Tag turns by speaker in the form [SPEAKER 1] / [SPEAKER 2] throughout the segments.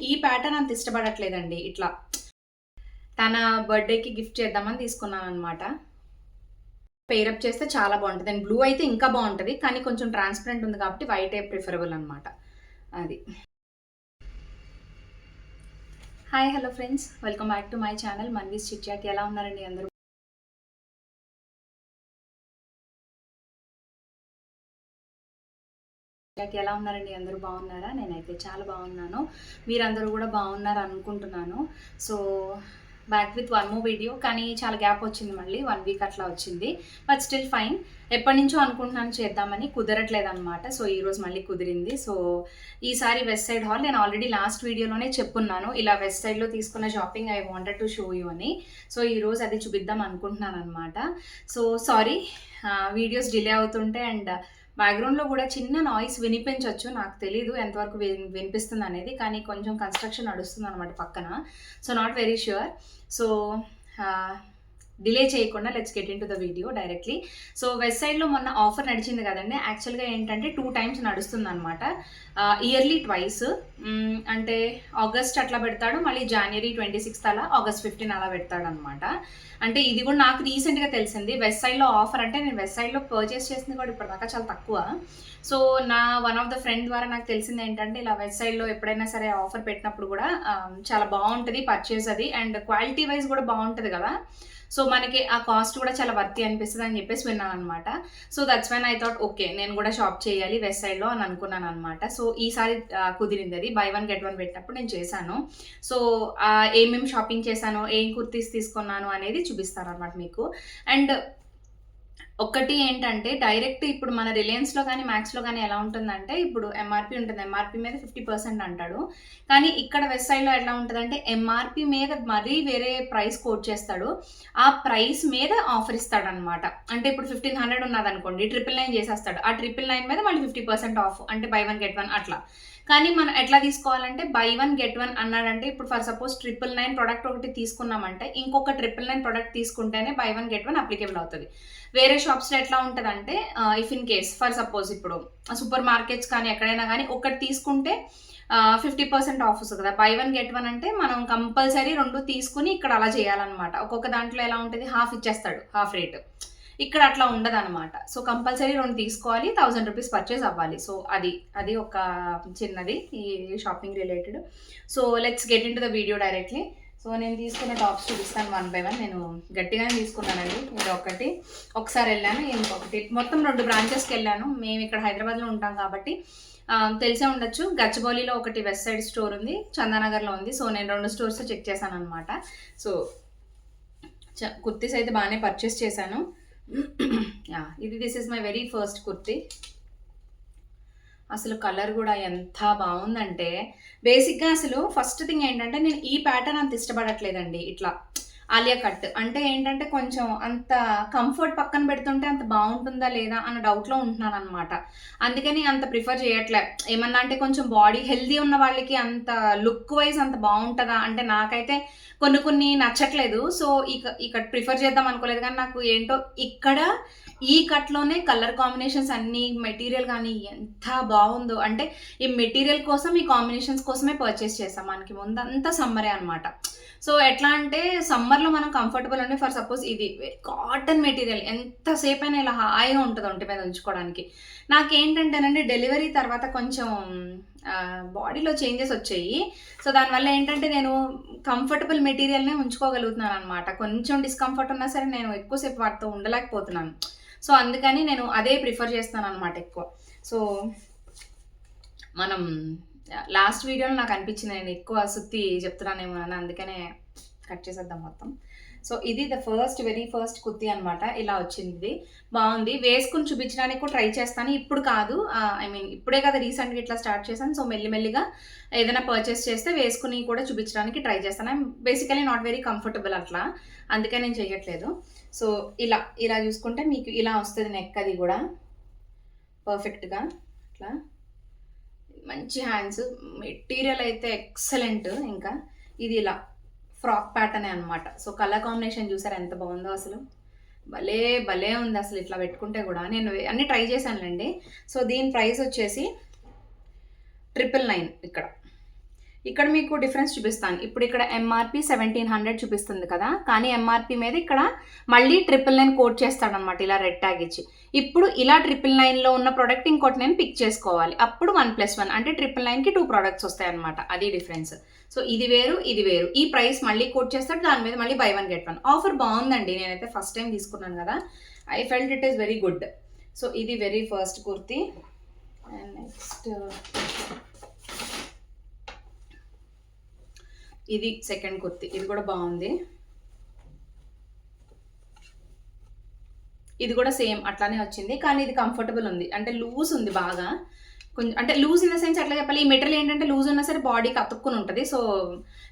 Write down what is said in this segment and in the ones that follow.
[SPEAKER 1] ఈ ప్యాటర్న్ అంత ఇష్టపడట్లేదండి. ఇట్లా తన బర్త్‌డేకి గిఫ్ట్ చేద్దామని తీసుకున్నాననమాట. పెయిరప్ చేస్తే చాలా బావుంటది. అండ్ బ్లూ అయితే ఇంకా బావుంటది. కానీ కొంచెం ట్రాన్స్‌పరెంట్ ఉంది కాబట్టి వైటే ప్రిఫరబుల్ అనమాట. అది. Hi! Hello friends. Welcome back to my channel Manvi's chit chat. ఎలా ఉన్నారండి అందరూ? ఎలా ఉన్నారండి అందరూ బాగున్నారా? నేనైతే చాలా బాగున్నాను. మీరందరూ కూడా బాగున్నారు అనుకుంటున్నాను. So back with one more video. కానీ చాలా గ్యాప్ వచ్చింది, మళ్ళీ 1 వీక్ అట్లా వచ్చింది. But still fine. ఎప్పటి నుంచో అనుకుంటున్నాను చేద్దామని, కుదరట్లేదనమాట. సో ఈరోజు మళ్ళీ కుదిరింది. సో ఈసారి వెస్ట్ సైడ్ హాల్ నేను ఆల్రెడీ లాస్ట్ వీడియోలోనే చెప్పున్నాను, ఇలా వెస్ట్ సైడ్లో తీసుకున్న shopping I wanted to show you అని. సో ఈరోజు అది చూపిద్దాం అనుకుంటున్నాను అనమాట. సో సారీ వీడియోస్ డిలే అవుతుంటే, అండ్ బ్యాక్గ్రౌండ్లో కూడా చిన్న నాయిస్ వినిపించవచ్చు. నాకు తెలీదు ఎంతవరకు వినిపిస్తుంది అనేది, కానీ కొంచెం కన్స్ట్రక్షన్ నడుస్తుంది అనమాట పక్కన. So not very sure. So delay చేయకుండా let's get into the video directly. So west సైడ్లో మొన్న ఆఫర్ నడిచింది కదండి. యాక్చువల్గా ఏంటంటే 2 టైమ్స్ నడుస్తుంది అనమాట. ఇయర్లీ ట్వైస్, అంటే ఆగస్ట్ అట్లా పెడతాడు, మళ్ళీ జనవరి 26 అలా, ఆగస్ట్ 15 అలా పెడతాడు అనమాట. అంటే ఇది కూడా నాకు రీసెంట్గా తెలిసింది వెస్ట్ సైడ్లో ఆఫర్. అంటే నేను వెస్ట్ సైడ్లో పర్చేస్ చేసింది కూడా ఇప్పటిదాకా చాలా తక్కువ. సో నా వన్ ఆఫ్ ద ఫ్రెండ్ ద్వారా నాకు తెలిసింది ఏంటంటే, ఇలా వెస్ట్ సైడ్లో ఎప్పుడైనా సరే ఆఫర్ పెట్టినప్పుడు కూడా చాలా బాగుంటుంది పర్చేస్ అది, అండ్ క్వాలిటీ వైజ్ కూడా బాగుంటుంది కదా. సో మనకి ఆ కాస్ట్ కూడా చాలా వర్తి అనిపిస్తుంది అని చెప్పేసి విన్నాను అనమాట. So that's when I thought okay, నేను కూడా షాప్ చేయాలి వెస్ట్ సైడ్లో అని అనుకున్నాను అనమాట. సో ఈసారి కుదిరింది అది. బై 1 గెట్ 1 పెట్టినప్పుడు నేను చేశాను. సో ఏమేమి షాపింగ్ చేశాను, ఏం కుర్తీస్ తీసుకున్నాను అనేది చూపిస్తాను అనమాట మీకు. అండ్ ఒకటి ఏంటంటే, డైరెక్ట్ ఇప్పుడు మన రిలయన్స్లో కానీ మ్యాక్స్లో కానీ ఎలా ఉంటుందంటే, ఇప్పుడు ఎంఆర్పి ఉంటుంది, ఎంఆర్పి మీద 50% అంటాడు. కానీ ఇక్కడ వెస్ట్ సైడ్లో ఎట్లా ఉంటుందంటే, ఎంఆర్పి మీద మరీ వేరే ప్రైస్ కోట్ చేస్తాడు. ఆ ప్రైస్ మీద ఆఫర్ ఇస్తాడనమాట. అంటే ఇప్పుడు 1500 ఉన్నదనుకోండి, 999 చేసేస్తాడు. ఆ 999 మీద మళ్ళీ 50% ఆఫ్, అంటే బై 1 గెట్ 1 అట్లా. కానీ మనం ఎట్లా తీసుకోవాలంటే, బై 1 గెట్ 1 అన్నాడంటే, ఇప్పుడు ఫర్ సపోజ్ 999 ప్రొడక్ట్ ఒకటి తీసుకున్నామంటే, ఇంకొక 999 ప్రొడక్ట్ తీసుకుంటేనే బై 1 గెట్ 1 అప్లికేబుల్ అవుతుంది. వేరే షాప్స్లో ఎట్లా ఉంటుందంటే, if in case for suppose ఇప్పుడు సూపర్ మార్కెట్స్ కానీ ఎక్కడైనా కానీ ఒకటి తీసుకుంటే 50% ఆఫ్ వస్తుంది కదా. బై 1 గెట్ 1 అంటే మనం కంపల్సరీ 2 తీసుకుని ఇక్కడ అలా చేయాలన్నమాట. ఒక్కొక్క దాంట్లో ఎలా ఉంటుంది, హాఫ్ ఇచ్చేస్తాడు, హాఫ్ రేట్. ఇక్కడ అట్లా ఉండదన్నమాట. సో కంపల్సరీ 2 తీసుకోవాలి, 1000 రూపీస్ పర్చేస్ అవ్వాలి. సో అది ఒక చిన్నది ఈ shopping related. So let's get into the video directly. So నేను తీసుకున్న టాప్స్ చూపిస్తాను 1 బై 1. నేను గట్టిగానే తీసుకున్నానండి. ఇది ఒకసారి వెళ్ళాను, ఇంకొకటి మొత్తం 2 బ్రాంచెస్కి వెళ్ళాను. మేము ఇక్కడ హైదరాబాద్లో ఉంటాం కాబట్టి తెలిసే ఉండొచ్చు. గచ్చిబౌలిలో ఒకటి వెస్ట్ సైడ్ స్టోర్ ఉంది, చందానగర్లో ఉంది. సో నేను 2 స్టోర్స్ చెక్ చేశాను అనమాట. సో కుర్తీస్ అయితే బాగానే పర్చేస్ చేశాను. This is my very first kurti. అసలు కలర్ కూడా ఎంత బాగుందంటే, బేసిక్గా అసలు ఫస్ట్ థింగ్ ఏంటంటే, నేను ఈ ప్యాటర్న్ అంత ఇష్టపడట్లేదండి. ఇట్లా ఆలియా కట్ అంటే ఏంటంటే, కొంచెం అంత కంఫర్ట్ పక్కన పెడుతుంటే అంత బాగుంటుందా లేదా అన్న డౌట్లో ఉంటున్నాను అనమాట. అందుకని అంత ప్రిఫర్ చేయట్లే. ఏమన్నా అంటే కొంచెం బాడీ హెల్దీ ఉన్న వాళ్ళకి అంత లుక్ వైజ్ అంత బాగుంటుందా అంటే, నాకైతే కొన్ని నచ్చట్లేదు. సో ఈ కట్ ప్రిఫర్ చేద్దాం అనుకోలేదు, కానీ నాకు ఏంటో ఇక్కడ ఈ కట్లోనే కలర్ కాంబినేషన్స్ అన్నీ, మెటీరియల్ కానీ ఎంత బాగుందో. అంటే ఈ మెటీరియల్ కోసం, ఈ కాంబినేషన్స్ కోసమే పర్చేస్ చేస్తాం. మనకి ముందంతా సమ్మరే అనమాట. సో ఎట్లా అంటే సమ్మర్లో మనం కంఫర్టబుల్ ఉండి, ఫర్ సపోజ్ ఇది కాటన్ మెటీరియల్ ఎంతసేపు అయినా ఇలా హాయిగా ఉంటుంది ఒంటి మీద ఉంచుకోవడానికి. నాకేంటంటేనండి, డెలివరీ తర్వాత కొంచెం బాడీలో చేంజెస్ వచ్చాయి. సో దానివల్ల ఏంటంటే, నేను కంఫర్టబుల్ మెటీరియల్నే ఉంచుకోగలుగుతున్నాను అనమాట. కొంచెం డిస్కంఫర్ట్ ఉన్నా సరే నేను ఎక్కువసేపు వాటితో ఉండలేకపోతున్నాను. సో అందుకని నేను అదే ప్రిఫర్ చేస్తాను అనమాట ఎక్కువ. సో మనం లాస్ట్ వీడియోలో నాకు అనిపించింది నేను ఎక్కువ సుత్తి చెప్తున్నానేమో అని, అందుకనే కట్ చేసేద్దాం మొత్తం. సో ఇది వెరీ ఫస్ట్ కుర్తీ అనమాట. ఇలా వచ్చింది, ఇది బాగుంది. వేసుకుని చూపించడానికి కూడా ట్రై చేస్తాను. ఇప్పుడు కాదు, ఇప్పుడే కదా రీసెంట్గా ఇట్లా స్టార్ట్ చేశాను. సో మెల్లిమెల్లిగా ఏదైనా పర్చేస్ చేస్తే వేసుకుని కూడా చూపించడానికి ట్రై చేస్తాను. I'm basically not very comfortable అట్లా, అందుకే నేను చేయట్లేదు. సో ఇలా చూసుకుంటే మీకు ఇలా వస్తుంది నెక్, అది కూడా పర్ఫెక్ట్గా అట్లా మంచి హ్యాండ్స్. మెటీరియల్ అయితే ఎక్సలెంట్. ఇంకా ఇది ఇలా ఫ్రాక్ ప్యాటర్నే అనమాట. సో కలర్ కాంబినేషన్ చూసారు ఎంత బాగుందో, అసలు భలే ఉంది అసలు. ఇట్లా పెట్టుకుంటే కూడా నేను అన్నీ ట్రై చేశానులేండి. సో దీని ప్రైస్ వచ్చేసి 999. ఇక్కడ ఇక్కడ మీకు డిఫరెన్స్ చూపిస్తాను. ఇప్పుడు ఇక్కడ ఎంఆర్పి 1700 చూపిస్తుంది కదా, కానీ ఎంఆర్పి మీద ఇక్కడ మళ్ళీ 999 కోట్ చేస్తాడనమాట ఇలా రెడ్ ట్యాగ్ ఇచ్చి. ఇప్పుడు ఇలా 999లో ఉన్న ప్రోడక్ట్ ఇంకోటి నేను పిక్ చేసుకోవాలి, అప్పుడు 1+1 అంటే 999కి 2 ప్రోడక్ట్స్ వస్తాయి అనమాట. అది డిఫరెన్స్. సో ఇది వేరు ఇది వేరు. ఈ ప్రైస్ మళ్ళీ కోట్ చేస్తాడు, దాని మీద మళ్ళీ బై 1 get 1 ఆఫర్. బాగుందండి, నేనైతే ఫస్ట్ టైం తీసుకున్నాను కదా, I felt it is very good. So ఇది very first kurti. And next ఇది సెకండ్ కుర్తీ. ఇది కూడా బాగుంది. ఇది కూడా సేమ్ అట్లానే వచ్చింది, కానీ ఇది కంఫర్టబుల్ ఉంది, అంటే లూజ్ ఉంది బాగా. కొంచెం అంటే లూజ్ ఇన్ ద సెన్స్ ఎట్లా చెప్పాలి, ఈ మెటీరియల్ ఏంటంటే లూజ్ ఉన్నా సరే బాడీకి అతుక్కుని ఉంటుంది. సో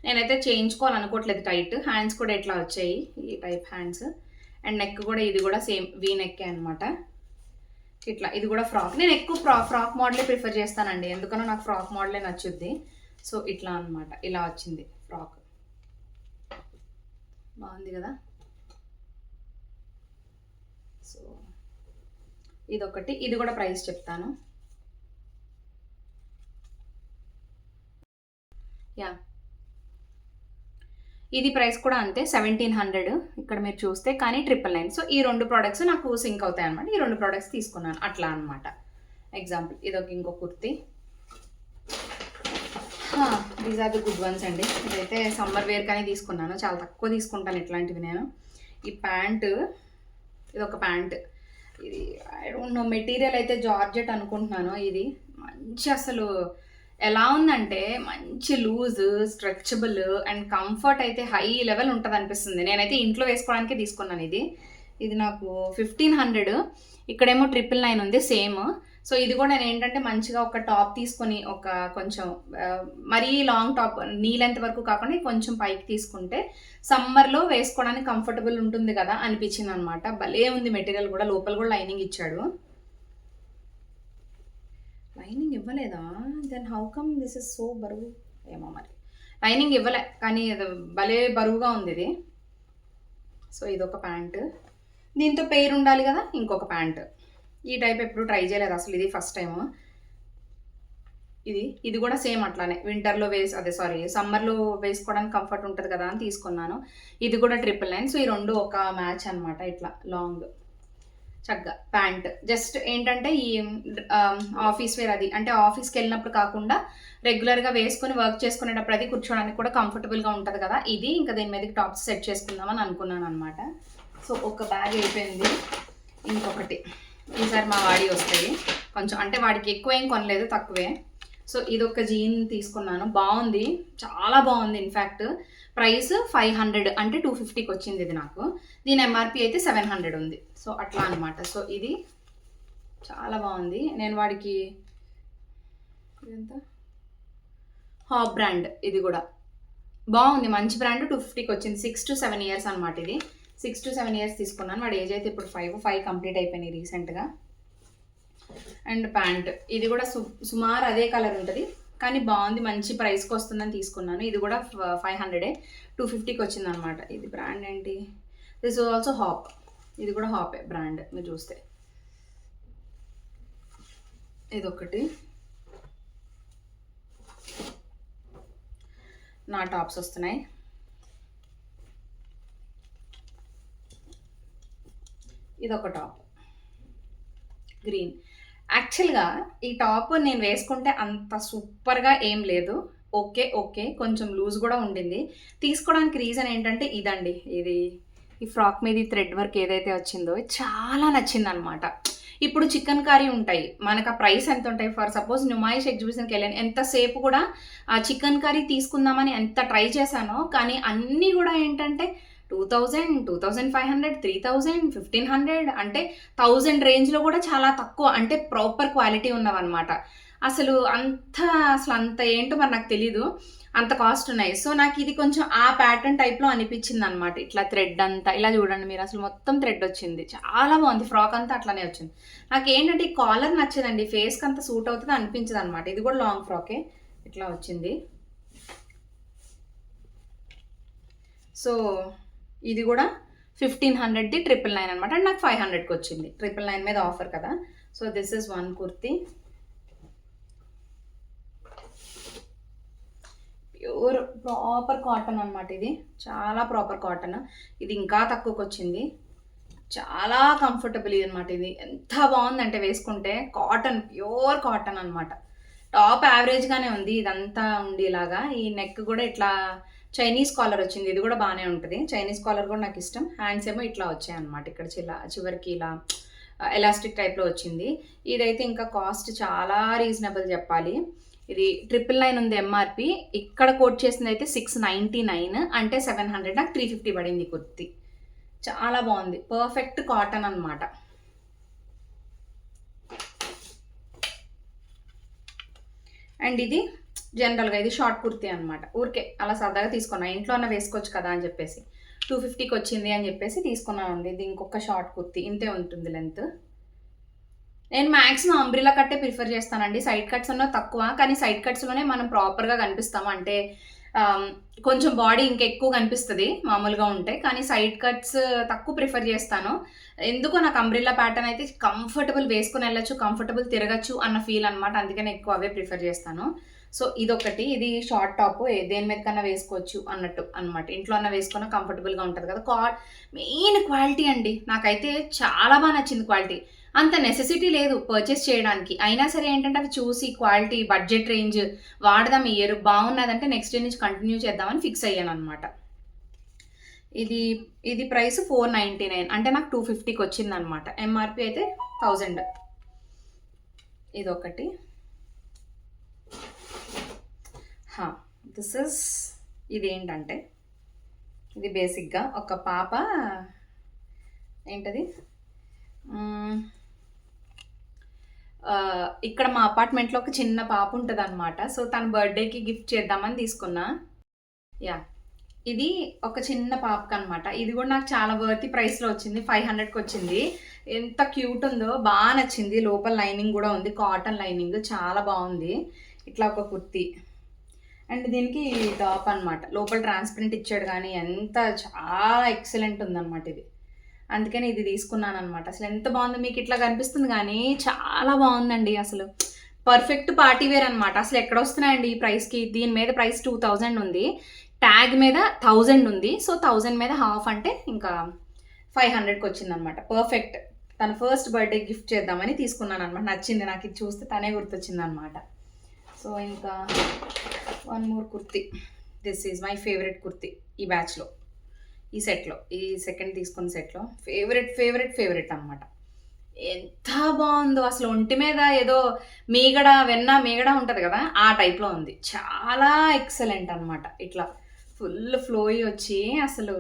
[SPEAKER 1] నేనైతే చేయించుకోవాలనుకోవట్లేదు. టైట్ హ్యాండ్స్ కూడా ఎట్లా వచ్చాయి, ఈ టైప్ హ్యాండ్స్. అండ్ నెక్ కూడా ఇది కూడా సేమ్ వీ నెక్కే అనమాట. ఇట్లా ఇది కూడా ఫ్రాక్. నేను ఎక్కువ ఫ్రాక్ మోడలే ప్రిఫర్ చేస్తానండి, ఎందుకనో నాకు ఫ్రాక్ మోడలే నచ్చుద్ది. సో ఇట్లా అనమాట, ఇలా వచ్చింది ఫ్రాక్. బాగుంది కదా. సో ఇదొకటి. ఇది కూడా ప్రైస్ చెప్తాను. యా, ఇది ప్రైస్ కూడా అంతే 1700 ఇక్కడ మీరు చూస్తే, కానీ 999. సో ఈ 2 ప్రోడక్ట్స్ నాకు సింక్ అవుతాయి అనమాట. ఈ 2 ప్రోడక్ట్స్ తీసుకున్నాను అట్లా అనమాట. ఎగ్జాంపుల్ ఇదొక ఇంకో kurti. These are the good ones అండి. ఇదైతే సమ్మర్ వేర్ కానీ తీసుకున్నాను, చాలా తక్కువ తీసుకుంటాను ఇట్లాంటివి నేను. ఈ ప్యాంటు, ఇది ఒక ప్యాంట్. ఇది ఐ డోంట్ నో, మెటీరియల్ అయితే జార్జెట్ అనుకుంటున్నాను. ఇది మంచి అసలు ఎలా ఉందంటే మంచి లూజ్, స్ట్రెచబుల్ అండ్ కంఫర్ట్ అయితే హై లెవెల్ ఉంటుంది అనిపిస్తుంది. నేనైతే ఇంట్లో వేసుకోవడానికి తీసుకున్నాను. ఇది నాకు 1500. ఇక్కడేమో 999 ఉంది సేమ్. సో ఇది కూడా నేను ఏంటంటే మంచిగా ఒక టాప్ తీసుకొని, ఒక కొంచెం మరీ లాంగ్ టాప్, నీ లెంత్ వరకు కాకుండా కొంచెం పైకి తీసుకుంటే సమ్మర్లో వేసుకోవడానికి కంఫర్టబుల్ ఉంటుంది కదా అనిపించింది అనమాట. భలే ఉంది మెటీరియల్ కూడా. లోపల కూడా లైనింగ్ ఇచ్చాడు. లైనింగ్ ఇవ్వలేదా? Then how come this is so బరువు? ఏమో మరి, లైనింగ్ ఇవ్వలే, కానీ భలే బరువుగా ఉంది ఇది. సో ఇదొక ప్యాంటు. దీంతో పెయిర్ ఉండాలి కదా, ఇంకొక ప్యాంటు. ఈ టైప్ ఎప్పుడు ట్రై చేయలేదు అసలు, ఇది ఫస్ట్ టైము. ఇది కూడా సేమ్ అట్లానే వింటర్లో సమ్మర్లో వేసుకోవడానికి కంఫర్ట్ ఉంటుంది కదా అని తీసుకున్నాను. ఇది కూడా 999. సో ఈ 2 ఒక మ్యాచ్ అనమాట. ఇట్లా లాంగ్ చక్కగా ప్యాంట్. జస్ట్ ఏంటంటే ఈ ఆఫీస్ వేర్, అది అంటే ఆఫీస్కి వెళ్ళినప్పుడు కాకుండా రెగ్యులర్గా వేసుకొని వర్క్ చేసుకునేటప్పుడు అది కూర్చోడానికి కూడా కంఫర్టబుల్గా ఉంటుంది కదా. ఇది ఇంకా దీని మీదకి టాప్స్ సెట్ చేసుకుందామని అనుకున్నాను అనమాట. సో ఒక బ్యాగ్ అయిపోయింది. ఇంకొకటి ఈసారి మా వాడి వస్తాయి కొంచెం, అంటే వాడికి ఎక్కువ ఏం కొనలేదు, తక్కువే. సో ఇదొక జీన్ తీసుకున్నాను, బాగుంది, చాలా బాగుంది. ఇన్ఫ్యాక్ట్ ప్రైస్ 500 అంటే 250కి వచ్చింది ఇది నాకు. దీని ఎంఆర్పి అయితే 700 ఉంది. సో అట్లా అనమాట. సో ఇది చాలా బాగుంది. నేను వాడికి ఎంత, హాప్ బ్రాండ్, ఇది కూడా బాగుంది, మంచి బ్రాండ్. 250కి వచ్చింది. 6 to 7 years అనమాట. ఇది 6 to 7 years తీసుకున్నాను. వాడి ఏజ్ అయితే ఇప్పుడు 5 కంప్లీట్ అయిపోయినాయి రీసెంట్గా. అండ్ ప్యాంట్, ఇది కూడా సుమారు అదే కలర్ ఉంటుంది, కానీ బాగుంది, మంచి ప్రైస్కి వస్తుందని తీసుకున్నాను. ఇది కూడా 500, 250కి వచ్చింది అనమాట. ఇది బ్రాండ్ ఏంటి, దిస్ ఇస్ ఆల్సో హాప్. ఇది కూడా హాపే బ్రాండ్. మీరు చూస్తే ఇదొకటి. నా టాప్స్ వస్తున్నాయి. ఇదొక టాప్ గ్రీన్. యాక్చువల్గా ఈ టాప్ నేను వేసుకుంటే అంత సూపర్గా ఏం లేదు, ఓకే కొంచెం లూజ్ కూడా ఉండింది. తీసుకోవడానికి రీజన్ ఏంటంటే ఇదండి, ఈ ఫ్రాక్ మీద థ్రెడ్ వర్క్ ఏదైతే వచ్చిందో చాలా నచ్చింది అనమాట. ఇప్పుడు చికెన్ కర్రీ ఉంటాయి, మనకు ఆ ప్రైస్ ఎంత ఉంటాయి, ఫర్ సపోజ్ నుమాయిష్ ఎగ్జిబిషన్కి వెళ్ళాను, ఎంతసేపు కూడా ఆ చికెన్ కర్రీ తీసుకుందామని ఎంత ట్రై చేశానో, కానీ అన్నీ కూడా ఏంటంటే 2000, 2500, 3000, 1500, అంటే 1000 రేంజ్లో కూడా చాలా తక్కువ, అంటే ప్రాపర్ క్వాలిటీ ఉన్నవన్నమాట. అసలు అంత ఏంటో మరి నాకు తెలీదు, అంత కాస్ట్ ఉన్నాయి. సో నాకు ఇది కొంచెం ఆ ప్యాటర్న్ టైప్లో అనిపించింది అనమాట. ఇట్లా థ్రెడ్ అంతా ఇలా చూడండి మీరు, అసలు మొత్తం థ్రెడ్ వచ్చింది, చాలా బాగుంది. ఫ్రాక్ అంతా అట్లానే వచ్చింది. నాకు ఏంటంటే ఈ కాలర్ నచ్చదండి, ఫేస్కి అంతా సూట్ అవుతుంది అనిపించదు అనమాట. ఇది కూడా లాంగ్ ఫ్రాకే, ఇట్లా వచ్చింది. సో ఇది కూడా 1500ది 999 అనమాట. అండ్ నాకు 500కి వచ్చింది, 999 మీద ఆఫర్ కదా. So this is one kurti. Pure proper cotton అనమాట. ఇది చాలా ప్రాపర్ కాటన్. ఇది ఇంకా తక్కువకి వచ్చింది. చాలా కంఫర్టబుల్ ఇది అనమాట. ఇది ఎంత బాగుందంటే వేసుకుంటే కాటన్, ప్యూర్ కాటన్ అనమాట. టాప్ యావరేజ్గానే ఉంది. ఇదంతా ఉండేలాగా ఈ నెక్ కూడా ఇట్లా చైనీస్ కాలర్ వచ్చింది. ఇది కూడా బాగానే ఉంటుంది. చైనీస్ కాలర్ కూడా నాకు ఇష్టం. హ్యాండ్స్ ఏమో ఇట్లా వచ్చాయి అనమాట. ఇక్కడ చివరికి ఇలా ఎలాస్టిక్ టైప్లో వచ్చింది. ఇదైతే ఇంకా కాస్ట్ చాలా రీజనబుల్ చెప్పాలి. ఇది 999 ఉంది ఎంఆర్పి. ఇక్కడ కోట్ చేసింది అయితే 699, అంటే 700. నాకు 350 పడింది కుర్తి. చాలా బాగుంది. పర్ఫెక్ట్ కాటన్ అనమాట. అండ్ ఇది జనరల్గా ఇది షార్ట్ కుర్తీ అనమాట. ఊరికే అలా సరదాగా తీసుకున్నా, ఇంట్లో అన్న వేసుకోవచ్చు కదా అని చెప్పేసి 250కి వచ్చింది అని చెప్పేసి తీసుకున్నాను. ఇది ఇంకొక షార్ట్ కుర్తీ, ఇంతే ఉంటుంది లెంత్. నేను మ్యాక్సిమం అంబ్రిలా కట్టే ప్రిఫర్ చేస్తానండి. సైడ్ కట్స్ అన్న తక్కువ, కానీ సైడ్ కట్స్లోనే మనం ప్రాపర్గా కనిపిస్తాము. అంటే కొంచెం బాడీ ఇంకా ఎక్కువ కనిపిస్తుంది మామూలుగా ఉంటే, కానీ సైడ్ కట్స్ తక్కువ ప్రిఫర్ చేస్తాను. ఎందుకో నాకు అంబ్రిల్లా ప్యాటర్న్ అయితే కంఫర్టబుల్, వేసుకుని వెళ్ళచ్చు, కంఫర్టబుల్ తిరగచ్చు అన్న ఫీల్ అనమాట. అందుకని ఎక్కువ అవే ప్రిఫర్ చేస్తాను. సో ఇదొకటి. ఇది షార్ట్ టాప్, దేని మీద కన్నా వేసుకోవచ్చు అన్నట్టు అనమాట. ఇంట్లో అన్న వేసుకున్నా కంఫర్టబుల్గా ఉంటుంది కదా. మెయిన్ క్వాలిటీ అండి. నాకైతే చాలా బాగా నచ్చింది క్వాలిటీ. అంత నెసెసిటీ లేదు పర్చేస్ చేయడానికి, అయినా సరే ఏంటంటే అవి చూసి క్వాలిటీ, బడ్జెట్ రేంజ్, వాడదాం ఇయర్ బాగున్నదంటే నెక్స్ట్ డే నుంచి కంటిన్యూ చేద్దామని ఫిక్స్ అయ్యాను అనమాట. ఇది ప్రైస్ 499, అంటే నాకు 250కి వచ్చింది అనమాట. ఎంఆర్పి అయితే 1000. ఇదొకటి. ఇదేంటంటే ఇది బేసిక్గా ఒక పాప ఏంటది ఇక్కడ మా అపార్ట్మెంట్లో ఒక చిన్న పాప ఉంటుంది అనమాట. సో తన బర్త్డేకి గిఫ్ట్ చేద్దామని తీసుకున్నా. ఇది ఒక చిన్న పాపకి అనమాట. ఇది కూడా నాకు చాలా వర్తీ ప్రైస్లో వచ్చింది. 500కి వచ్చింది. ఎంత క్యూట్ ఉందో, బాగా నచ్చింది. లోపల లైనింగ్ కూడా ఉంది, కాటన్ లైనింగ్, చాలా బాగుంది. ఇట్లా ఒక కుర్తీ. అండ్ దీనికి టాప్ అనమాట. లోపల ట్రాన్స్పరెంట్ ఇచ్చాడు, కానీ ఎంత చాలా ఎక్సలెంట్ ఉందన్నమాట ఇది. అందుకని ఇది తీసుకున్నాను అనమాట. అసలు ఎంత బాగుందో, మీకు ఇట్లా కనిపిస్తుంది కానీ చాలా బాగుందండి. అసలు పర్ఫెక్ట్ పార్టీ వేర్ అనమాట. అసలు ఎక్కడ వస్తున్నాయండి ఈ ప్రైస్కి? దీని మీద ప్రైస్ 2000 ఉంది, ట్యాగ్ మీద 1000 ఉంది. సో 1000 మీద హాఫ్, అంటే ఇంకా 500కి వచ్చింది అనమాట. పర్ఫెక్ట్. తన ఫస్ట్ బర్త్డే గిఫ్ట్ చేద్దామని తీసుకున్నాను అనమాట. నచ్చింది నాకు. ఇది చూస్తే తనే గుర్తొచ్చింది అనమాట. సో ఇంకా one more kurti. This is my favourite kurti ఈ బ్యాచ్లో, ఈ సెట్లో, ఈ సెకండ్ తీసుకున్న సెట్లో ఫేవరెట్ అనమాట. ఎంత బాగుందో అసలు. ఒంటి మీద ఏదో మీగడ ఉంటుంది కదా, ఆ టైప్లో ఉంది. చాలా ఎక్సలెంట్ అనమాట. ఇట్లా ఫుల్ ఫ్లోయి వచ్చి అసలు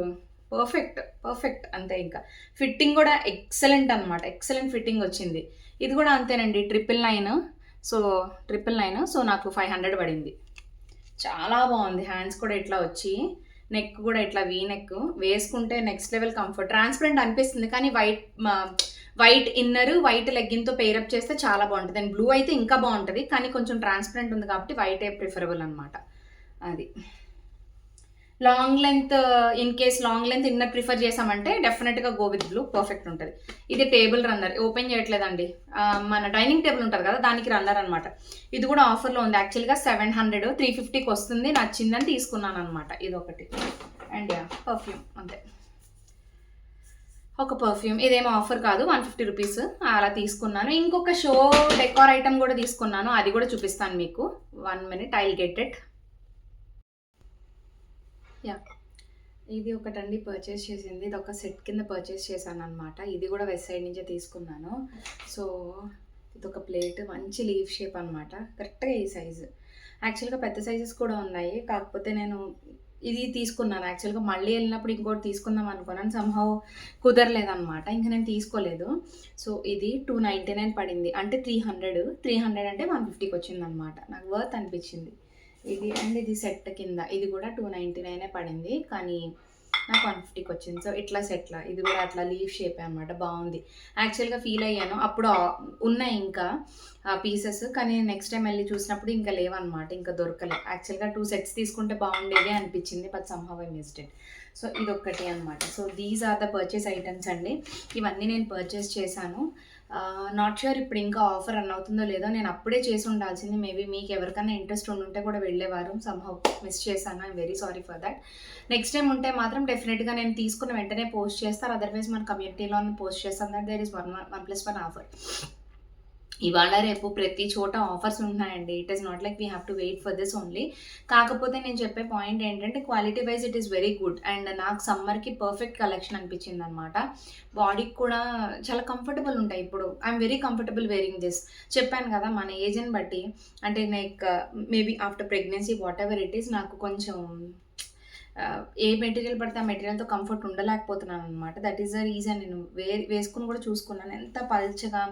[SPEAKER 1] పర్ఫెక్ట్ అంతే. ఇంకా ఫిట్టింగ్ కూడా ఎక్సలెంట్ అనమాట. ఎక్సలెంట్ ఫిట్టింగ్ వచ్చింది. ఇది కూడా అంతేనండి, 999. సో 999. సో నాకు 500 పడింది. చాలా బాగుంది. హ్యాండ్స్ కూడా ఇట్లా వచ్చి, నెక్ కూడా ఇట్లా వీ నెక్, వేసుకుంటే నెక్స్ట్ లెవెల్ కంఫర్ట్. ట్రాన్స్పరెంట్ అనిపిస్తుంది, కానీ వైట్ ఇన్నర్, వైట్ లెగ్గిన్తో పేరప్ చేస్తే చాలా బాగుంటుంది. అండ్ బ్లూ అయితే ఇంకా బాగుంటుంది, కానీ కొంచెం ట్రాన్స్పరెంట్ ఉంది కాబట్టి వైటే ప్రిఫరబుల్ అనమాట. అది long length, in case long length inner prefer చేసామంటే డెఫినెట్గా గో విత్ బ్లూ, పర్ఫెక్ట్ ఉంటుంది. ఇది టేబుల్ రన్నర్, ఓపెన్ చేయట్లేదండి. మన డైనింగ్ టేబుల్ ఉంటుంది కదా, దానికి రన్నర్ అనమాట. ఇది కూడా ఆఫర్లో ఉంది. యాక్చువల్గా 700, 350కి వస్తుంది. నచ్చిందని తీసుకున్నాను అనమాట. ఇది ఒకటి. అండ్ పర్ఫ్యూమ్ అంతే, ఒక పర్ఫ్యూమ్. ఇదేమో ఆఫర్ కాదు, 150 రూపీస్ అలా తీసుకున్నాను. ఇంకొక షో డెకార్ ఐటమ్ కూడా తీసుకున్నాను, అది కూడా చూపిస్తాను మీకు. 1 minute, I will get it. ఇది ఒకటండి పర్చేస్ చేసింది. ఇది ఒక సెట్ కింద పర్చేస్ చేశాను అనమాట. ఇది కూడా వెస్ట్ సైడ్ నుంచే తీసుకున్నాను. సో ఇది ఒక ప్లేట్, మంచి లీవ్ షేప్ అనమాట. కరెక్ట్గా ఈ సైజు. యాక్చువల్గా పెద్ద సైజెస్ కూడా ఉన్నాయి, కాకపోతే నేను ఇది తీసుకున్నాను. యాక్చువల్గా మళ్ళీ వెళ్ళినప్పుడు ఇంకోటి తీసుకుందాం అనుకున్నాను, సంహౌ కుదరలేదన్నమాట. ఇంకా నేను తీసుకోలేదు. సో ఇది 299 పడింది, అంటే 300 అంటే 150కి వచ్చింది అనమాట. నాకు వర్త్ అనిపించింది ఇది. అండ్ ఇది సెట్ కింద, ఇది కూడా 299 పడింది, కానీ నాకు 150కి వచ్చింది. సో ఇట్లా సెట్లా, ఇది కూడా అట్లా లీవ్ షేప్ అనమాట. బాగుంది. యాక్చువల్గా ఫీల్ అయ్యాను, అప్పుడు ఉన్నాయి ఇంకా పీసెస్, కానీ నెక్స్ట్ టైం వెళ్ళి చూసినప్పుడు ఇంకా లేవన్నమాట, ఇంకా దొరకలేదు. యాక్చువల్గా 2 sets తీసుకుంటే బాగుండేది అనిపించింది, but somehow I missed it. So ఇదొక్కటి అనమాట. So these are the purchase items అండి. ఇవన్నీ నేను పర్చేస్ చేశాను. నాట్ ష్యూర్ ఇప్పుడు ఇంకా ఆఫర్ రన్ అవుతుందో లేదో. నేను అప్పుడే చేసి ఉండాల్సింది. మేబీ మీకు ఎవరికైనా ఇంట్రెస్ట్ ఉంటే కూడా వెళ్ళేవారు. సమ్‌హౌ మిస్ చేశాను. I'm very sorry for that. Next time ఉంటే మాత్రం డెఫినెట్‌గా నేను తీసుకున్న వెంటనే పోస్ట్ చేస్తాను. అదర్‌వైజ్ మన కమ్యూనిటీలోనే పోస్ట్ చేస్తాను దట్ దేర్ ఈస్ 1+1 ఆఫర్. ఇవాళ రేపు ప్రతి చోట ఆఫర్స్ ఉంటున్నాయండి. It is not like we have to wait for this only. కాకపోతే నేను చెప్పే పాయింట్ ఏంటంటే quality wise it is very good. And నాకు సమ్మర్‌కి పర్ఫెక్ట్ కలెక్షన్ అనిపించిందనమాట. బాడీకి కూడా చాలా కంఫర్టబుల్ ఉంటాయి. ఇప్పుడు I'm very comfortable wearing this. చెప్పాను కదా మన ఏజ్‌ని బట్టి అంటే like maybe after pregnancy whatever it is నాకు కొంచెం ఏ మెటీరియల్ పడితే ఆ మెటీరియల్‌తో కంఫర్ట్ ఉండలేకపోతున్నాననమాట. దట్ ఈస్ ద రీజన్ నేను వేసుకొని కూడా చూసుకున్నాను. ఎంత పల్చగా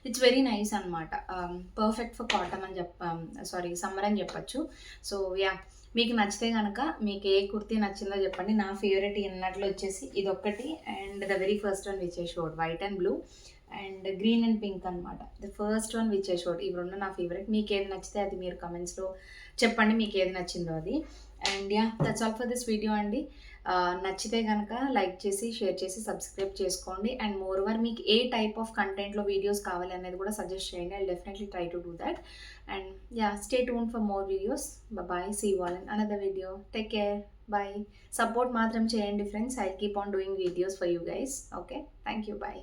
[SPEAKER 1] ఇట్స్ వెరీ నైస్ అనమాట. పర్ఫెక్ట్ ఫర్ కాటన్ అని సమ్మర్ అని చెప్పొచ్చు. So yeah! మీకు నచ్చితే గనక మీకు ఏ కుర్తీ నచ్చిందో చెప్పండి. నా ఫేవరెట్ అన్నట్లు వచ్చేసి ఇదొక్కటి and the very first one which I showed white and blue and green and pink అనమాట. The first one which I showed. ఇవి 2 నా ఫేవరెట్. మీకేది నచ్చితే అది మీరు కమెంట్స్‌లో చెప్పండి మీకేది నచ్చిందో అది. And yeah! That's all for this video అండి. నచ్చితే గనక లైక్ చేసి, షేర్ చేసి, సబ్స్క్రైబ్ చేసుకోండి. అండ్ మోర్ ఓవర్ మీకు ఏ టైప్ ఆఫ్ కంటెంట్‌లో వీడియోస్ కావాలి అనేది కూడా సజెస్ట్ చేయండి. I will definitely try to do that. And yeah! Stay tuned for more videos. Bye. See you all in another video. Take care. Bye. Support మాత్రం చేయండి friends. I keep on doing videos for you guys. Okay. Thank you. By.